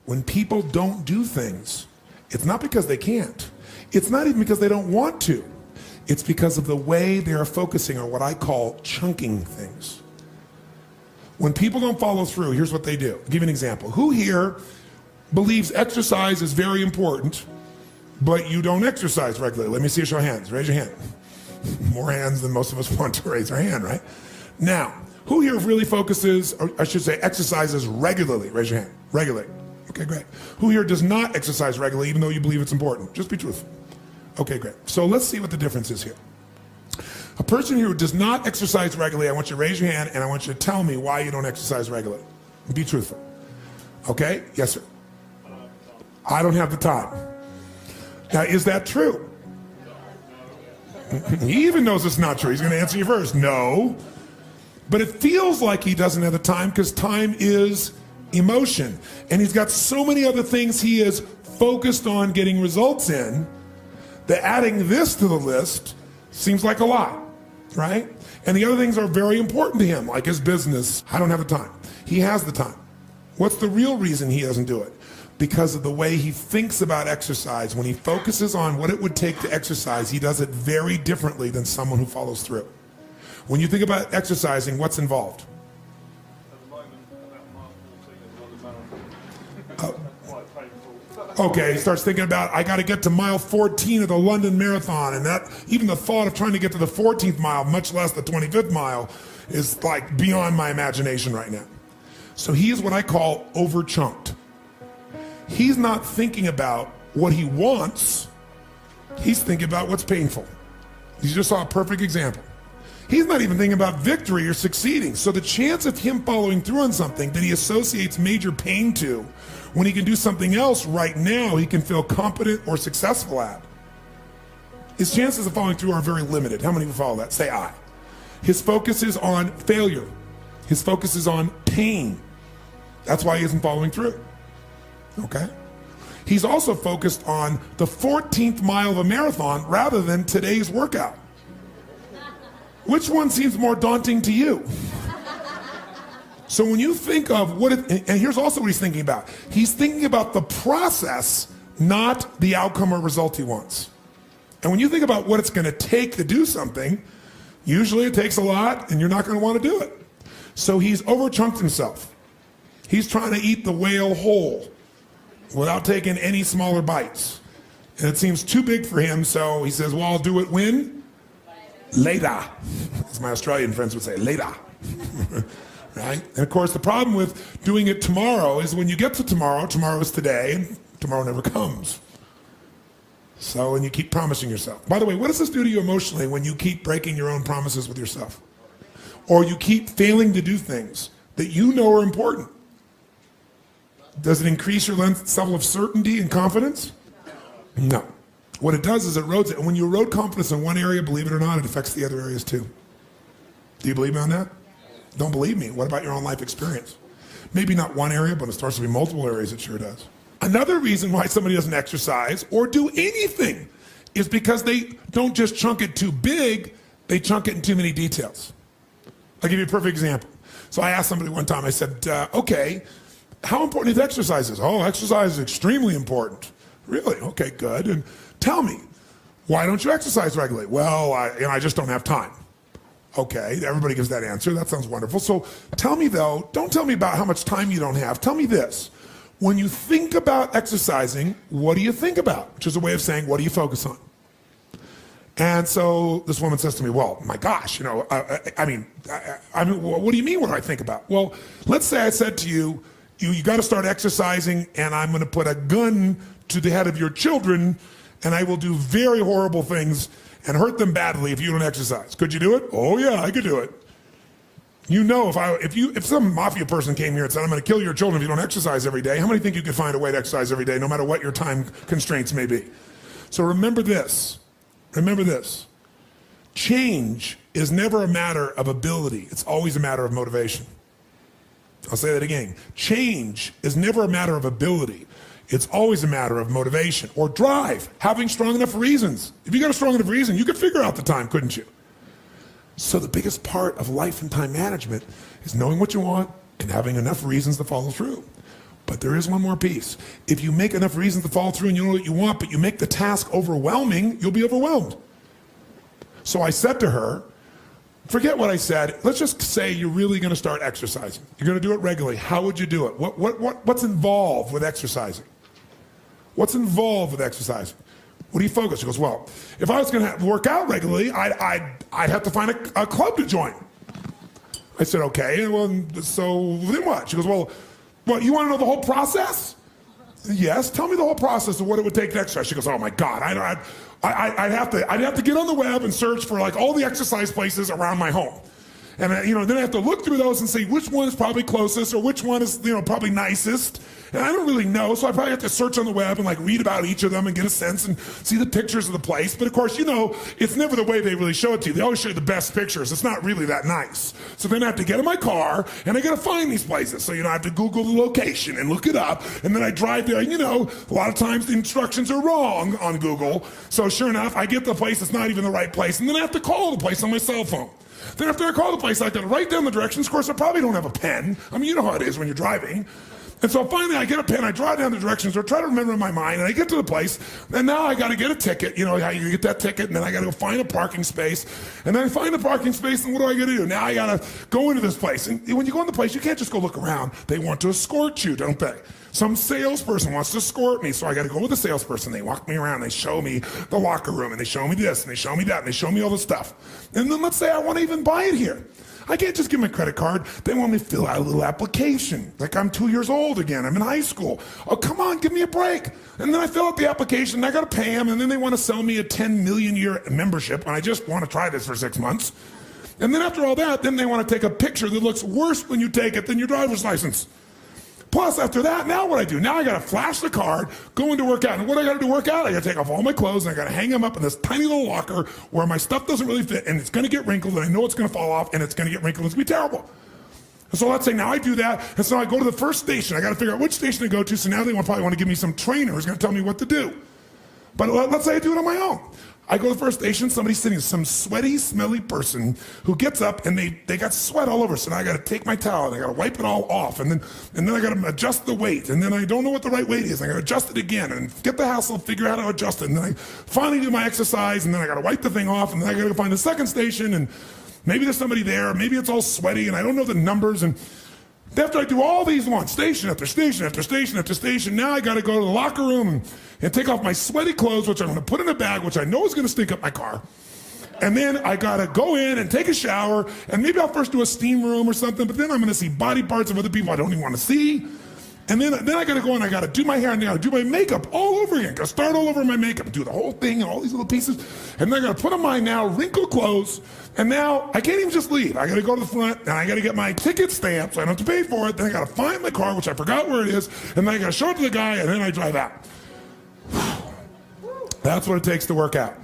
When people don't do things, it's not because they can't. It's not even because they don't want to. It's because of the way they are focusing on what I call chunking things. When people don't follow through, here's what they do. I'll give you an example. Who here believes exercise is very important, but you don't exercise regularly? Let me see a show of hands. Raise your hand. More hands than most of us want to raise our hand, right? Now, who here really focuses, or I should say exercises regularly? Raise your hand. Regularly. Okay, great. Who here does not exercise regularly even though you believe it's important? Just be truthful. Okay, great. So let's see what the difference is here. A person here who does not exercise regularly, I want you to raise your hand and I want you to tell me why you don't exercise regularly. Be truthful. Okay? Yes, sir. I don't have the time. Now, is that true? He even knows it's not true. He's going to answer you first. No. But it feels like he doesn't have the time because time is emotion. And he's got so many other things he is focused on getting results in that adding this to the list seems like a lot, right? And the other things are very important to him, like his business. I don't have the time. He has the time. What's the real reason he doesn't do it? Because of the way he thinks about exercise. When he focuses on what it would take to exercise, he does it very differently than someone who follows through. When you think about exercising, what's involved? At the moment, about mile 14 of the London Marathon. Quite painful. Okay, he starts thinking about, I got to get to mile 14 of the London Marathon, and that even the thought of trying to get to the 14th mile, much less the 25th mile, is like beyond my imagination right now. So he is what I call over-chunked. He's not thinking about what he wants, he's thinking about what's painful. You just saw a perfect example. He's not even thinking about victory or succeeding. So the chance of him following through on something that he associates major pain to, when he can do something else right now he can feel competent or successful at, his chances of following through are very limited. How many of you follow that? Say I. His focus is on failure. His focus is on pain. That's why he isn't following through. Okay? He's also focused on the 14th mile of a marathon rather than today's workout. Which one seems more daunting to you? So when you think of what it, and here's also what he's thinking about. He's thinking about the process, not the outcome or result he wants. And when you think about what it's going to take to do something, usually it takes a lot and you're not going to want to do it. So he's overchunked himself. He's trying to eat the whale whole without taking any smaller bites. And it seems too big for him, so he says, well, I'll do it when? Later. As my Australian friends would say, later. Right? And of course, the problem with doing it tomorrow is when you get to tomorrow, tomorrow is today, and tomorrow never comes. So, and you keep promising yourself. By the way, what does this do to you emotionally when you keep breaking your own promises with yourself? Or you keep failing to do things that you know are important? Does it increase your level of certainty and confidence? No. What it does is it erodes it. And when you erode confidence in one area, believe it or not, it affects the other areas too. Do you believe me on that? Don't believe me. What about your own life experience? Maybe not one area, but it starts to be multiple areas. It sure does. Another reason why somebody doesn't exercise or do anything is because they don't just chunk it too big, they chunk it in too many details. I'll give you a perfect example. So I asked somebody one time, I said, okay, how important is exercise? Oh, exercise is extremely important. Really? Okay, good. And tell me, why don't you exercise regularly? Well, I just don't have time. Okay, everybody gives that answer. That sounds wonderful. So tell me though, don't tell me about how much time you don't have. Tell me this. When you think about exercising, what do you think about? Which is a way of saying, what do you focus on? And so this woman says to me, well, my gosh, I mean, what do you mean what do I think about? Well, let's say I said to you, you got to start exercising and I'm going to put a gun to the head of your children and I will do very horrible things and hurt them badly if you don't exercise. Could you do it? Oh yeah, I could do it. You know, if some mafia person came here and said, I'm going to kill your children if you don't exercise every day, how many think you could find a way to exercise every day no matter what your time constraints may be? So remember this. Remember this. Change is never a matter of ability. It's always a matter of motivation. I'll say that again. Change is never a matter of ability. It's always a matter of motivation or drive, having strong enough reasons. If you got a strong enough reason, you could figure out the time, couldn't you? So the biggest part of life and time management is knowing what you want and having enough reasons to follow through. But there is one more piece. If you make enough reasons to follow through and you know what you want, but you make the task overwhelming, you'll be overwhelmed. So I said to her, forget what I said. Let's just say you're really going to start exercising. You're going to do it regularly. How would you do it? What's involved with exercising? What's involved with exercising? What do you focus? She goes, well, if I was going to work out regularly, I'd have to find a club to join. I said, okay, well, so then what? She goes, well, you want to know the whole process? Yes, tell me the whole process of what it would take to exercise. She goes, oh my God, I'd have to get on the web and search for like all the exercise places around my home. And then I have to look through those and see which one is probably closest or which one is probably nicest. And I don't really know, so I probably have to search on the web and like read about each of them and get a sense and see the pictures of the place. But of course, it's never the way they really show it to you. They always show you the best pictures. It's not really that nice. So then I have to get in my car and I got to find these places. So I have to Google the location and look it up. And then I drive there. And a lot of times the instructions are wrong on Google. So sure enough, I get the place that's not even the right place. And then I have to call the place on my cell phone. Then after I call the place, I got to write down the directions. Of course, I probably don't have a pen. I mean, you know how it is when you're driving. And so finally I get a pen, I draw down the directions or try to remember in my mind, and I get to the place, and now I got to get a ticket. You know how you get that ticket, and then I got to go find a parking space. And then I find the parking space, and what do I got to do? Now I got to go into this place. And when you go in the place, you can't just go look around. They want to escort you, don't they? Some salesperson wants to escort me, so I got to go with the salesperson. They walk me around, they show me the locker room, and they show me this, and they show me that, and they show me all the stuff. And then let's say I want to even buy it here. I can't just give them a credit card. They want me to fill out a little application. Like I'm 2 years old again. I'm in high school. Oh, come on, give me a break. And then I fill out the application, and I got to pay them, and then they want to sell me a 10 million year membership, and I just want to try this for 6 months. And then after all that, then they want to take a picture that looks worse when you take it than your driver's license. Plus, after that, now what I do? Now I got to flash the card, go into work out. And what I got to do work out? I got to take off all my clothes, and I got to hang them up in this tiny little locker where my stuff doesn't really fit, and it's going to get wrinkled, and I know it's going to fall off, and it's going to get wrinkled. It's going to be terrible. And so let's say now I do that, and so I go to the first station. I got to figure out which station to go to, so now they probably want to give me some trainer who's going to tell me what to do. But let's say I do it on my own. I go to the first station, somebody's sitting, some sweaty, smelly person who gets up and they got sweat all over. So now I got to take my towel and I got to wipe it all off. And then I got to adjust the weight. And then I don't know what the right weight is. I got to adjust it again and get the hassle, figure out how to adjust it. And then I finally do my exercise and then I got to wipe the thing off. And then I got to find the second station and maybe there's somebody there. Maybe it's all sweaty and I don't know the numbers. And after I do all these ones, station after station after station after station, now I got to go to the locker room and take off my sweaty clothes, which I'm going to put in a bag, which I know is going to stink up my car. And then I got to go in and take a shower, and maybe I'll first do a steam room or something, but then I'm going to see body parts of other people I don't even want to see. And then I got to go and I got to do my hair and I got to do my makeup all over again. Got to start all over my makeup, do the whole thing and all these little pieces. And then I got to put on my now wrinkled clothes. And now I can't even just leave. I got to go to the front and I got to get my ticket stamped so I don't have to pay for it. Then I got to find my car, which I forgot where it is. And then I got to show it to the guy and then I drive out. That's what it takes to work out.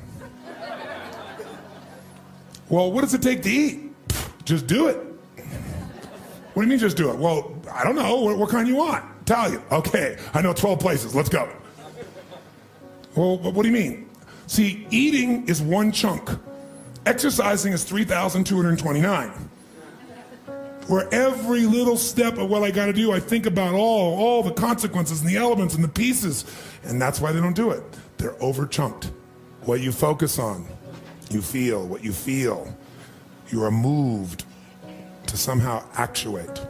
Well, what does it take to eat? Just do it. What do you mean just do it? Well, I don't know. What kind you want? Italian. Okay, I know 12 places. Let's go. Well, what do you mean? See, eating is one chunk. Exercising is 3,229. Where every little step of what I got to do, I think about all the consequences and the elements and the pieces. And that's why they don't do it. They're over-chunked. What you focus on, you feel. What you feel, you are moved to somehow actuate.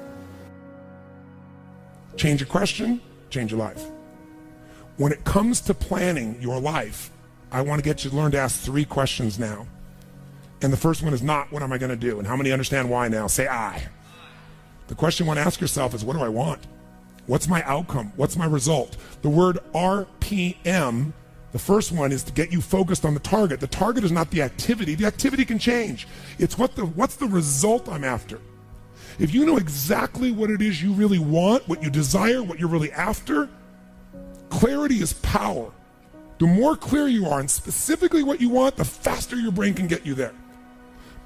Change your question, change your life. When it comes to planning your life, I want to get you to learn to ask 3 questions now. And the first one is not, what am I going to do? And how many understand why now? Say I. The question you want to ask yourself is, what do I want? What's my outcome? What's my result? The word RPM, the first one is to get you focused on the target. The target is not the activity. The activity can change. It's what's the result I'm after. If you know exactly what it is you really want, what you desire, what you're really after, clarity is power. The more clear you are and specifically what you want, the faster your brain can get you there.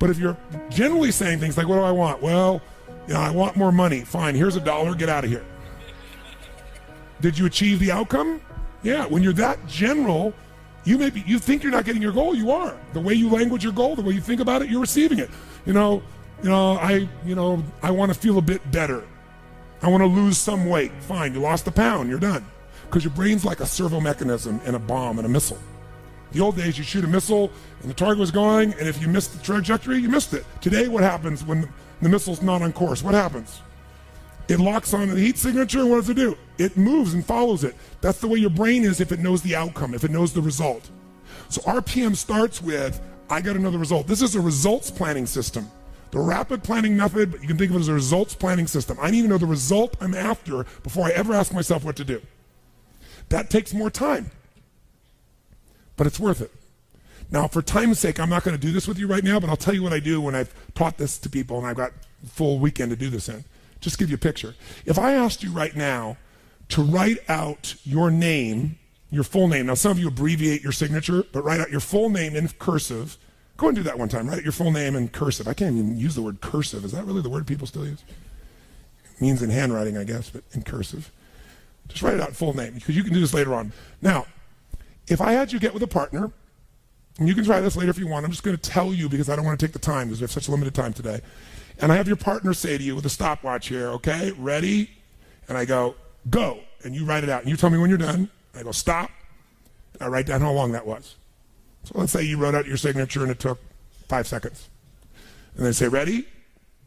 But if you're generally saying things like, what do I want? Well, I want more money. Fine, here's $1, get out of here. Did you achieve the outcome? Yeah, when you're that general, you think you're not getting your goal, you are. The way you language your goal, the way you think about it, you're receiving it. I want to feel a bit better. I want to lose some weight. Fine, you lost a pound, you're done. Because your brain's like a servo mechanism in a bomb and a missile. The old days, you shoot a missile and the target was going, and if you missed the trajectory, you missed it. Today, what happens when the missile's not on course? What happens? It locks on the heat signature, and what does it do? It moves and follows it. That's the way your brain is if it knows the outcome, if it knows the result. So RPM starts with, I got another result. This is a results planning system. The rapid planning method, but you can think of it as a results planning system. I need to know the result I'm after before I ever ask myself what to do. That takes more time, but it's worth it. Now, for time's sake, I'm not going to do this with you right now, but I'll tell you what I do when I've taught this to people and I've got a full weekend to do this in. Just to give you a picture. If I asked you right now to write out your name, your full name. Now, some of you abbreviate your signature, but write out your full name in cursive. Go and do that one time. Write out your full name in cursive. I can't even use the word cursive. Is that really the word people still use? It means in handwriting, I guess, but in cursive. Just write it out full name, because you can do this later on. Now, if I had you get with a partner, and you can try this later if you want. I'm just going to tell you because I don't want to take the time because we have such limited time today. And I have your partner say to you with a stopwatch here, okay, ready? And I go, go. And you write it out. And you tell me when you're done. I go, stop. And I write down how long that was. So let's say you wrote out your signature and it took 5 seconds. And then say, ready?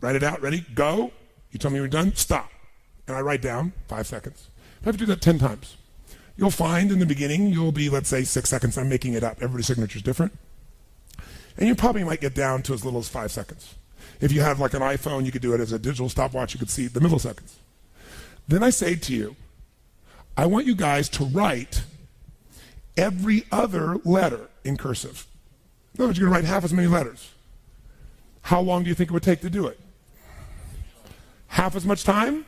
Write it out. Ready? Go. You tell me when you're done. Stop. And I write down 5 seconds. I have to do that 10 times. You'll find in the beginning, you'll be, let's say, 6 seconds. I'm making it up. Everybody's signature is different. And you probably might get down to as little as 5 seconds. If you have like an iPhone, you could do it as a digital stopwatch. You could see the milliseconds. Then I say to you, I want you guys to write every other letter in cursive. In other words, you're going to write half as many letters. How long do you think it would take to do it? Half as much time?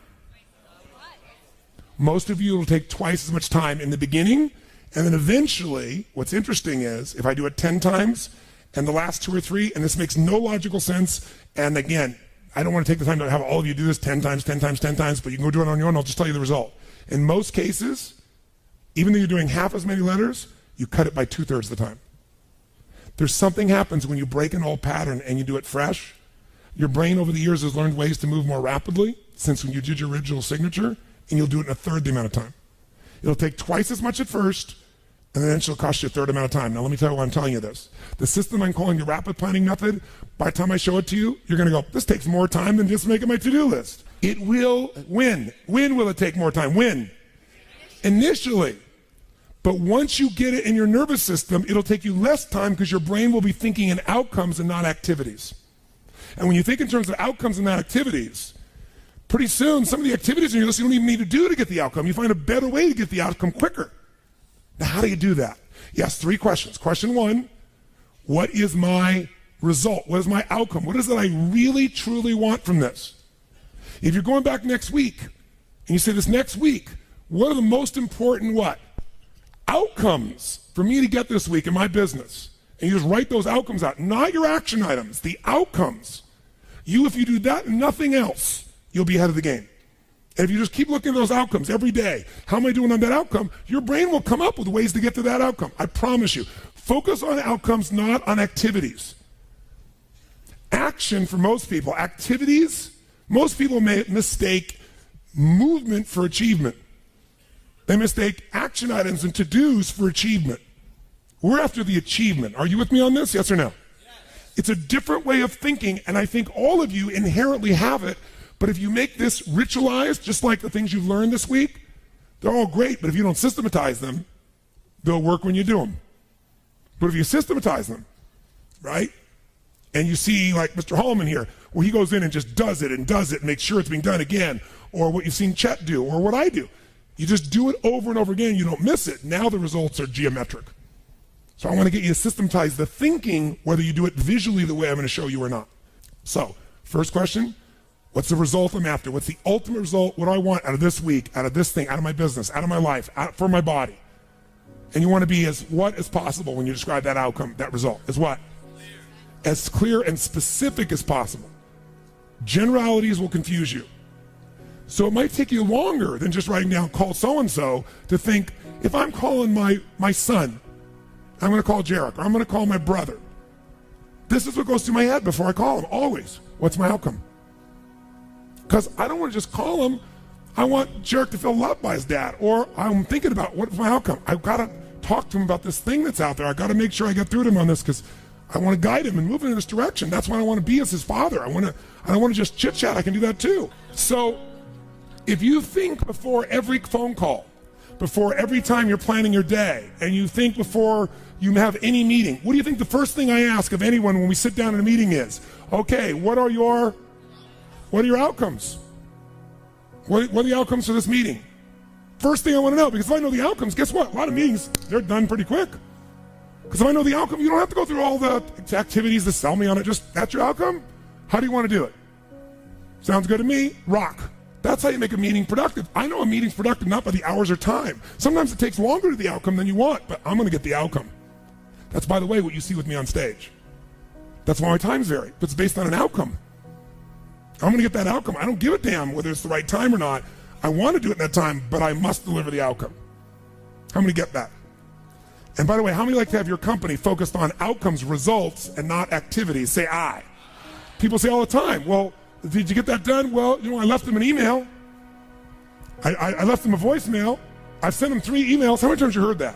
Most of you will take twice as much time in the beginning, and then eventually, what's interesting is, if I do it 10 times, and the last 2 or 3, and this makes no logical sense, and again, I don't want to take the time to have all of you do this 10 times, 10 times, 10 times, but you can go do it on your own, I'll just tell you the result. In most cases, even though you're doing half as many letters, you cut it by 2/3 the time. There's something happens when you break an old pattern and you do it fresh. Your brain over the years has learned ways to move more rapidly since when you did your original signature, and you'll do it in 1/3 the amount of time. It'll take twice as much at first, and then it'll cost you 1/3 amount of time. Now let me tell you why I'm telling you this. The system I'm calling the rapid planning method, by the time I show it to you, you're going to go, this takes more time than just making my to-do list. It will, when? When will it take more time? When? Initially. But once you get it in your nervous system, it'll take you less time because your brain will be thinking in outcomes and not activities. And when you think in terms of outcomes and not activities, pretty soon some of the activities in your list you don't even need to do to get the outcome. You find a better way to get the outcome quicker. Now, how do you do that? Yes, 3 questions. Question 1, what is my result? What is my outcome? What is it I really, truly want from this? If you're going back next week, and you say this next week, what are the most important what? Outcomes for me to get this week in my business. And you just write those outcomes out, not your action items, the outcomes. If you do that and nothing else, you'll be ahead of the game. And if you just keep looking at those outcomes every day, how am I doing on that outcome? Your brain will come up with ways to get to that outcome. I promise you. Focus on outcomes, not on activities. Action for most people, activities, most people may mistake movement for achievement. They mistake action items and to-dos for achievement. We're after the achievement. Are you with me on this? Yes or no? Yes. It's a different way of thinking, and I think all of you inherently have it. But if you make this ritualized, just like the things you've learned this week, they're all great, but if you don't systematize them, they'll work when you do them. But if you systematize them, right? And you see like Mr. Hallman here, where he goes in and just does it and makes sure it's being done again, or what you've seen Chet do, or what I do. You just do it over and over again, you don't miss it. Now the results are geometric. So I want to get you to systematize the thinking, whether you do it visually the way I'm going to show you or not. So, first question. What's the result I'm after? What's the ultimate result? What do I want out of this week, out of this thing, out of my business, out of my life, for my body? And you want to be as what as possible when you describe that outcome, that result. As what? As clear and specific as possible. Generalities will confuse you. So it might take you longer than just writing down call so-and-so to think, if I'm calling my son, I'm going to call Jarek, or I'm going to call my brother. This is what goes through my head before I call him, always. What's my outcome? Because I don't want to just call them I want Jarek to feel loved by his dad. Or I'm thinking about what's my outcome. I've got to talk to him about this thing that's out there. I got to make sure I get through to him on this because I want to guide him and move him in this direction. That's what I want to be as his father. I don't want to just chit chat. I can do that too. So if you think before every phone call, before every time you're planning your day, and you think before you have any meeting, what do you think the first thing I ask of anyone when we sit down in a meeting is? Okay, what are your outcomes? What are the outcomes for this meeting? First thing I want to know, because if I know the outcomes, guess what? A lot of meetings, they're done pretty quick. Because if I know the outcome, you don't have to go through all the activities to sell me on it. Just, that's your outcome? How do you want to do it? Sounds good to me. Rock. That's how you make a meeting productive. I know a meeting's productive not by the hours or time. Sometimes it takes longer to the outcome than you want, but I'm going to get the outcome. That's, by the way, what you see with me on stage. That's why my times vary, but it's based on an outcome. I'm going to get that outcome. I don't give a damn whether it's the right time or not. I want to do it in that time, but I must deliver the outcome. How many get that? And by the way, how many like to have your company focused on outcomes, results, and not activities? Say I. People say all the time, well, did you get that done? Well, I left them an email. I left them a voicemail. I've sent them 3 emails. How many times you heard that?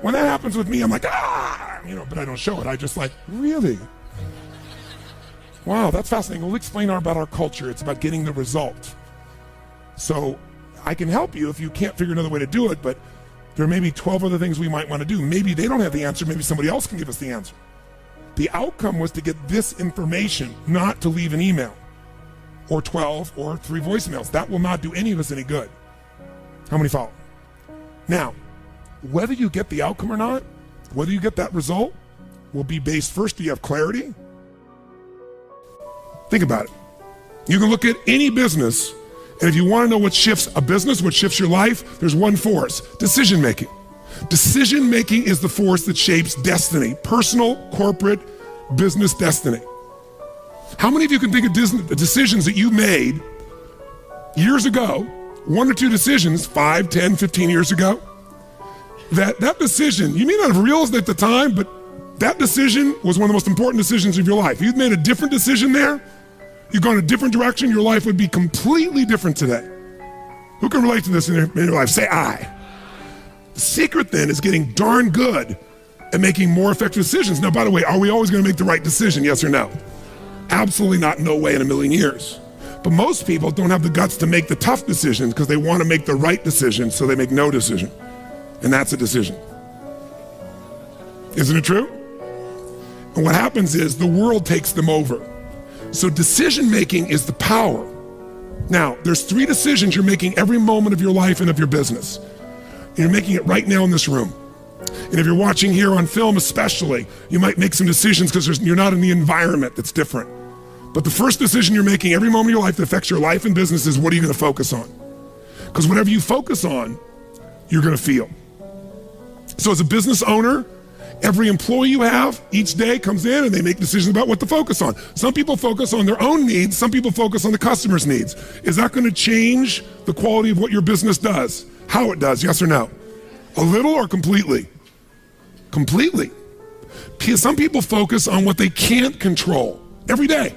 When that happens with me, I'm like, but I don't show it. I just like, really? Wow, that's fascinating. We'll explain about our culture. It's about getting the result. So I can help you if you can't figure another way to do it, but there may be 12 other things we might want to do. Maybe they don't have the answer. Maybe somebody else can give us the answer. The outcome was to get this information, not to leave an email or 12 or 3 voicemails. That will not do any of us any good. How many follow? Now, whether you get the outcome or not, whether you get that result, will be based first, do you have clarity? Think about it. You can look at any business, and if you want to know what shifts a business, what shifts your life, there's one force: decision making. Decision making is the force that shapes destiny, personal, corporate, business destiny. How many of you can think of the decisions that you made years ago, 1 or 2 decisions, 5, 10, 15 years ago? That decision, you may not have realized it at the time, but that decision was one of the most important decisions of your life. If you'd made a different decision there, you've gone a different direction, your life would be completely different today. Who can relate to this in your life? Say I. The secret then is getting darn good at making more effective decisions. Now, by the way, are we always going to make the right decision? Yes or no? Absolutely not. No way in a million years. But most people don't have the guts to make the tough decisions because they want to make the right decision, so they make no decision. And that's a decision. Isn't it true? And what happens is the world takes them over. So decision making is the power. Now, there's 3 decisions you're making every moment of your life and of your business. You're making it right now in this room. And if you're watching here on film especially, you might make some decisions because you're not in the environment that's different. But the first decision you're making every moment of your life that affects your life and business is, what are you going to focus on? Because whatever you focus on, you're going to feel. So as a business owner, every employee you have each day comes in and they make decisions about what to focus on. Some people focus on their own needs. Some people focus on the customer's needs. Is that going to change the quality of what your business does? How it does, yes or no? A little or completely? Completely. Some people focus on what they can't control every day.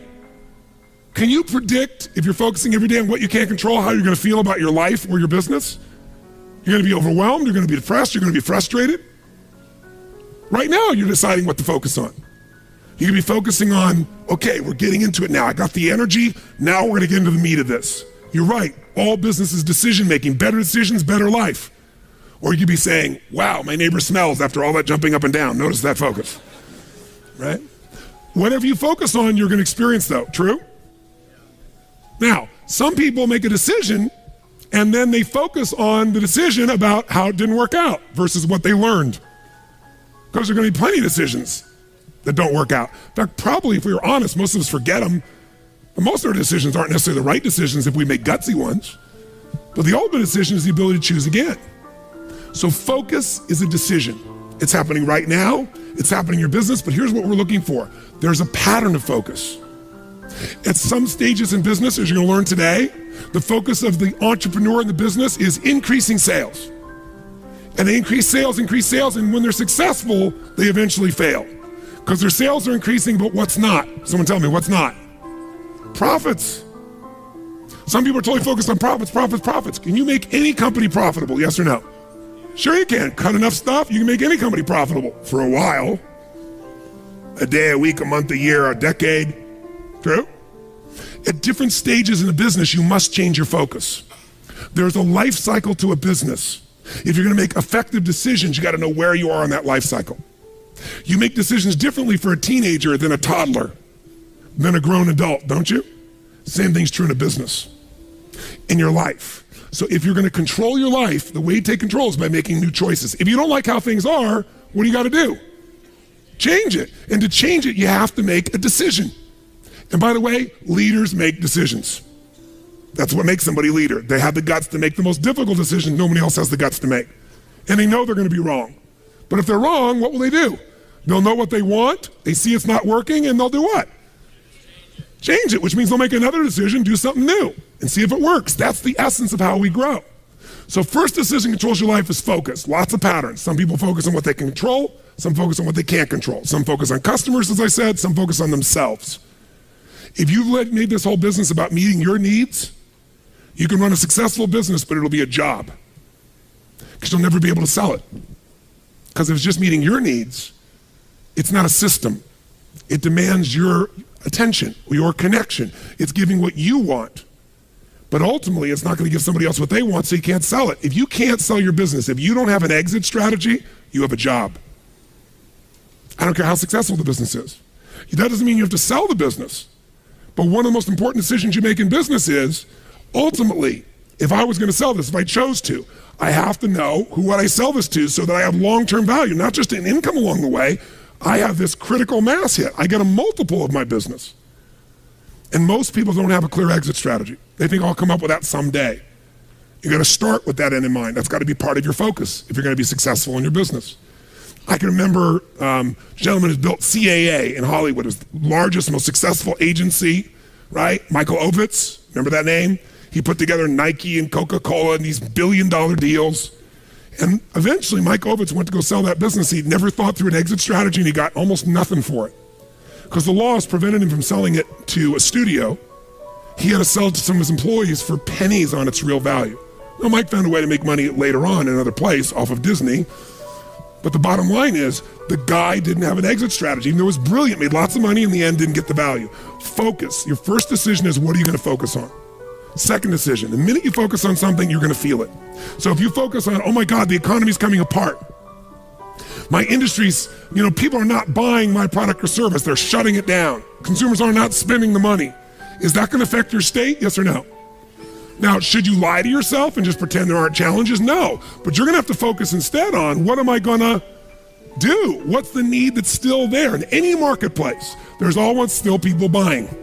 Can you predict, if you're focusing every day on what you can't control, how you're going to feel about your life or your business? You're going to be overwhelmed, you're going to be depressed, you're going to be frustrated. Right now, you're deciding what to focus on. You can be focusing on, okay, we're getting into it now. I got the energy. Now we're going to get into the meat of this. You're right. All business is decision making. Better decisions, better life. Or you could be saying, wow, my neighbor smells after all that jumping up and down. Notice that focus, right? Whatever you focus on, you're going to experience though. True? Now, some people make a decision and then they focus on the decision about how it didn't work out versus what they learned. Because there are going to be plenty of decisions that don't work out. In fact, probably if we were honest, most of us forget them. But most of our decisions aren't necessarily the right decisions if we make gutsy ones. But the ultimate decision is the ability to choose again. So focus is a decision. It's happening right now. It's happening in your business, but here's what we're looking for. There's a pattern of focus. At some stages in business, as you're going to learn today, the focus of the entrepreneur in the business is increasing sales. And they increase sales, and when they're successful, they eventually fail. Because their sales are increasing, but what's not? Someone tell me, what's not? Profits. Some people are totally focused on profits, profits, profits. Can you make any company profitable, yes or no? Sure you can. Cut enough stuff, you can make any company profitable for a while. A day, a week, a month, a year, a decade. True? At different stages in a business, you must change your focus. There's a life cycle to a business. If you're gonna make effective decisions, you gotta know where you are on that life cycle. You make decisions differently for a teenager than a toddler, than a grown adult, don't you? Same thing's true in a business, in your life. So if you're gonna control your life, the way you take control is by making new choices. If you don't like how things are, what do you gotta do? Change it. And to change it, you have to make a decision. And by the way, leaders make decisions. That's what makes somebody a leader. They have the guts to make the most difficult decision nobody else has the guts to make. And they know they're gonna be wrong. But if they're wrong, what will they do? They'll know what they want, they see it's not working, and they'll do what? Change it, which means they'll make another decision, do something new, and see if it works. That's the essence of how we grow. So first decision controls your life is focus. Lots of patterns. Some people focus on what they can control, some focus on what they can't control. Some focus on customers, as I said, some focus on themselves. If you've made this whole business about meeting your needs, you can run a successful business, but it'll be a job. Because you'll never be able to sell it. Because if it's just meeting your needs, it's not a system. It demands your attention, your connection. It's giving what you want. But ultimately, it's not going to give somebody else what they want, so you can't sell it. If you can't sell your business, if you don't have an exit strategy, you have a job. I don't care how successful the business is. That doesn't mean you have to sell the business. But one of the most important decisions you make in business is, ultimately, if I was going to sell this, if I chose to, I have to know who would I sell this to so that I have long-term value, not just an income along the way. I have this critical mass hit. I get a multiple of my business. And most people don't have a clear exit strategy. They think I'll come up with that someday. You gotta start with that end in mind. That's gotta be part of your focus if you're gonna be successful in your business. I can remember a gentleman who's built CAA in Hollywood, his largest, most successful agency, right? Michael Ovitz, remember that name? He put together Nike and Coca-Cola and these billion-dollar deals. And eventually Mike Ovitz went to go sell that business. He'd never thought through an exit strategy and he got almost nothing for it. Because the laws prevented him from selling it to a studio. He had to sell it to some of his employees for pennies on its real value. Now Mike found a way to make money later on in another place off of Disney. But the bottom line is the guy didn't have an exit strategy. Even though it was brilliant, made lots of money, in the end didn't get the value. Focus. Your first decision is what are you gonna focus on? Second decision, the minute you focus on something, you're gonna feel it. So if you focus on, oh my God, the economy's coming apart. My industry's, people are not buying my product or service, they're shutting it down. Consumers are not spending the money. Is that gonna affect your state, yes or no? Now, should you lie to yourself and just pretend there aren't challenges? No, but you're gonna have to focus instead on what am I gonna do? What's the need that's still there? In any marketplace, there's always still people buying.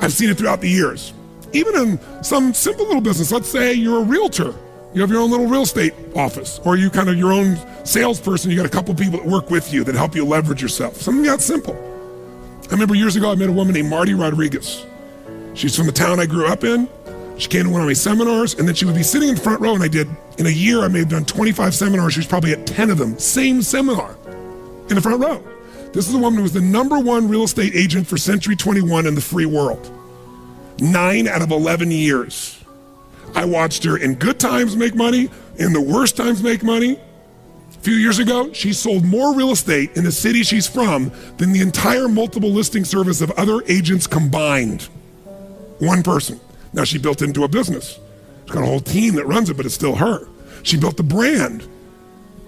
I've seen it throughout the years. Even in some simple little business, let's say you're a realtor, you have your own little real estate office, or you kind of your own salesperson, you got a couple people that work with you that help you leverage yourself. Something that simple. I remember years ago, I met a woman named Marty Rodriguez. She's from the town I grew up in. She came to one of my seminars, and then she would be sitting in the front row, and in a year, I may have done 25 seminars. She was probably at 10 of them, same seminar, in the front row. This is a woman who was the #1 real estate agent for Century 21 in the free world. 9 out of 11 years. I watched her in good times make money, in the worst times make money. A few years ago, she sold more real estate in the city she's from than the entire multiple listing service of other agents combined. One person. Now she built it into a business. She's got a whole team that runs it, but it's still her. She built the brand.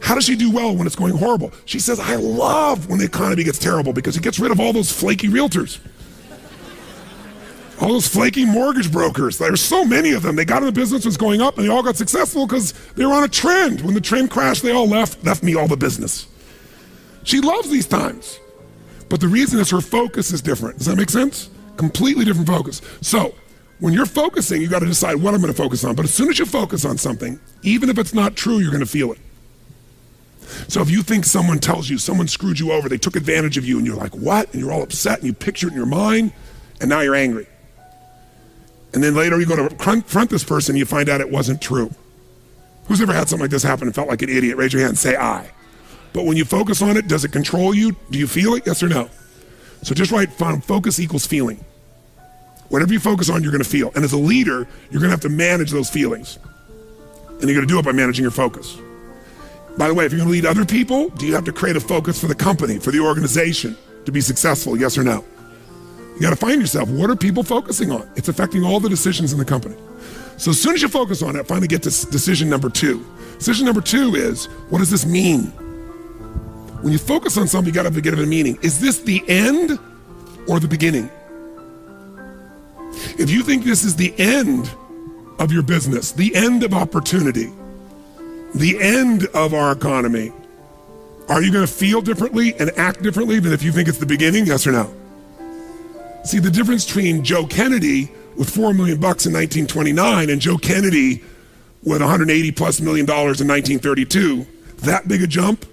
How does she do well when it's going horrible? She says, I love when the economy gets terrible because it gets rid of all those flaky realtors. All those flaky mortgage brokers. There's so many of them. They got in the business, was going up, and they all got successful because they were on a trend. When the trend crashed, they all left me all the business. She loves these times. But the reason is her focus is different. Does that make sense? Completely different focus. So, when you're focusing, you got to decide what I'm going to focus on. But as soon as you focus on something, even if it's not true, you're going to feel it. So if you think someone tells you, someone screwed you over, they took advantage of you, and you're like, what? And you're all upset, and you picture it in your mind, and now you're angry. And then later you go to confront this person, and you find out it wasn't true. Who's ever had something like this happen and felt like an idiot? Raise your hand and say I. But when you focus on it, does it control you? Do you feel it? Yes or no? So just write focus equals feeling. Whatever you focus on, you're gonna feel. And as a leader, you're gonna have to manage those feelings. And you're gonna do it by managing your focus. By the way, if you're gonna lead other people, do you have to create a focus for the company, for the organization to be successful, yes or no? You gotta find yourself, what are people focusing on? It's affecting all the decisions in the company. So as soon as you focus on it, finally get to decision number 2. Decision number 2 is, what does this mean? When you focus on something, you gotta give it a meaning. Is this the end or the beginning? If you think this is the end of your business, the end of opportunity, the end of our economy, are you gonna feel differently and act differently than if you think it's the beginning, yes or no? See, the difference between Joe Kennedy with $4 million in 1929 and Joe Kennedy with $180+ million in 1932, that big a jump,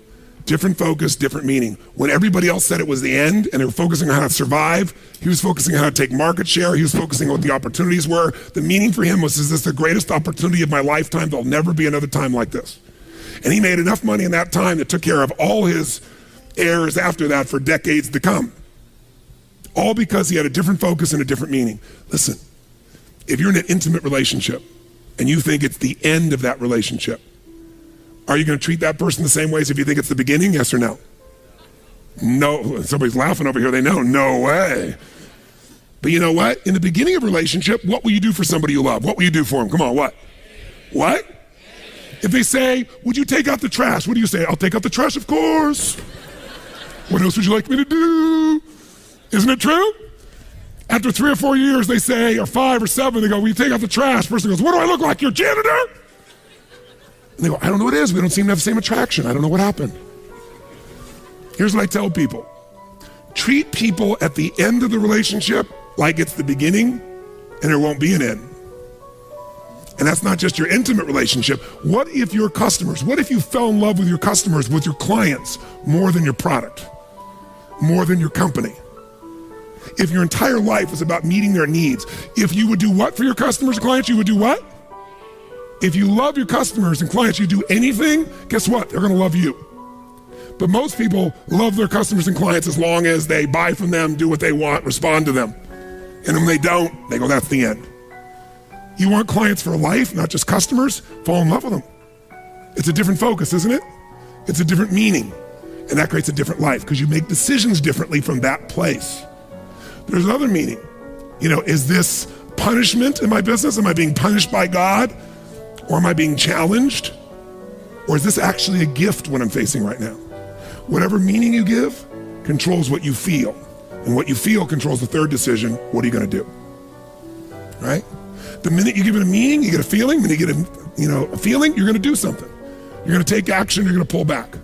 different focus, different meaning. When everybody else said it was the end and they were focusing on how to survive, he was focusing on how to take market share, he was focusing on what the opportunities were. The meaning for him was, is this the greatest opportunity of my lifetime? There'll never be another time like this. And he made enough money in that time that took care of all his heirs after that for decades to come. All because he had a different focus and a different meaning. Listen, if you're in an intimate relationship and you think it's the end of that relationship, are you gonna treat that person the same way as if you think it's the beginning, yes or no? No, somebody's laughing over here, they know, no way. But you know what? In the beginning of a relationship, what will you do for somebody you love? What will you do for them? Come on, what? What? If they say, would you take out the trash? What do you say? I'll take out the trash, of course. What else would you like me to do? Isn't it true? After 3 or 4 years, they say, or 5 or 7, they go, will you take out the trash? Person goes, what do I look like, your janitor? And they go, I don't know what it is. We don't seem to have the same attraction. I don't know what happened. Here's what I tell people. Treat people at the end of the relationship like it's the beginning and there won't be an end. And that's not just your intimate relationship. What if your customers, what if you fell in love with your customers, with your clients, more than your product, more than your company? If your entire life is about meeting their needs, if you would do what for your customers and clients, you would do what? If you love your customers and clients, you do anything, guess what? They're gonna love you. But most people love their customers and clients as long as they buy from them, do what they want, respond to them. And when they don't, they go, that's the end. You want clients for life, not just customers? Fall in love with them. It's a different focus, isn't it? It's a different meaning. And that creates a different life because you make decisions differently from that place. There's another meaning. You know, is this punishment in my business? Am I being punished by God? Or am I being challenged? Or is this actually a gift what I'm facing right now? Whatever meaning you give controls what you feel. And what you feel controls the third decision. What are you gonna do? Right? The minute you give it a meaning, you get a feeling. When you get a feeling, you're gonna do something. You're gonna take action, you're gonna pull back.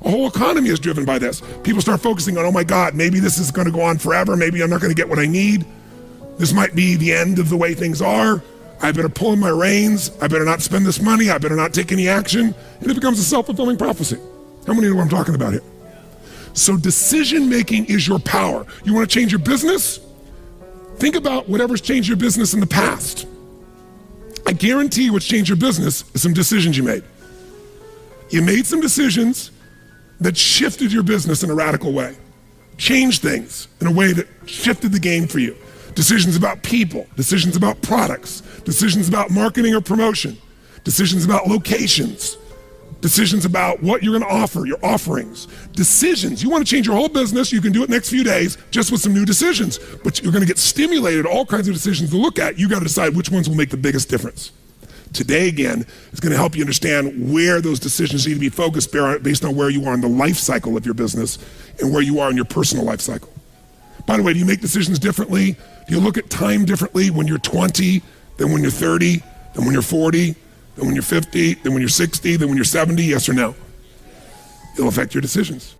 A whole economy is driven by this. People start focusing on, oh my God, maybe this is gonna go on forever. Maybe I'm not gonna get what I need. This might be the end of the way things are. I better pull in my reins. I better not spend this money. I better not take any action. And it becomes a self-fulfilling prophecy. How many know what I'm talking about here? So decision-making is your power. You wanna change your business? Think about whatever's changed your business in the past. I guarantee what's changed your business is some decisions you made. You made some decisions that shifted your business in a radical way. Changed things in a way that shifted the game for you. Decisions about people, decisions about products, decisions about marketing or promotion, decisions about locations, decisions about what you're gonna offer, your offerings. Decisions, you wanna change your whole business, you can do it next few days just with some new decisions, but you're gonna get stimulated, all kinds of decisions to look at. You gotta decide which ones will make the biggest difference. Today, again, is gonna help you understand where those decisions need to be focused based on where you are in the life cycle of your business and where you are in your personal life cycle. By the way, do you make decisions differently? Do you look at time differently when you're 20 than when you're 30, than when you're 40, than when you're 50, than when you're 60, than when you're 70, yes or no? It'll affect your decisions.